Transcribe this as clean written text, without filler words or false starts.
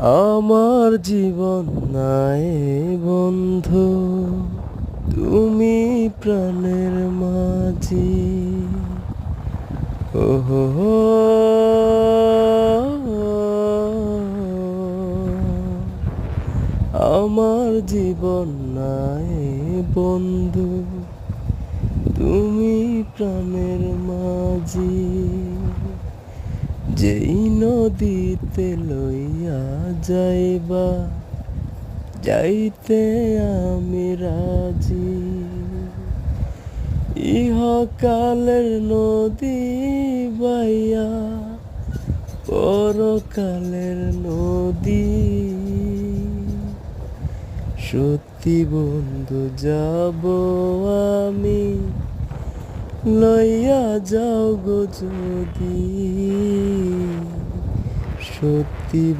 আমার জীবন নাই বন্ধু, তুমি প্রাণের মাঝি। ওহো, আমার জীবন নাই বন্ধু, তুমি প্রাণের মাঝি। যেই নদীতে লইয়া যাইবা, যাইতে আমি রাজি। ইহকালের নদী বাইয়া, পরকালের নদী। সত্যি বন্ধু যাব আমি, লইয়া যাও গো যদি। সত্যি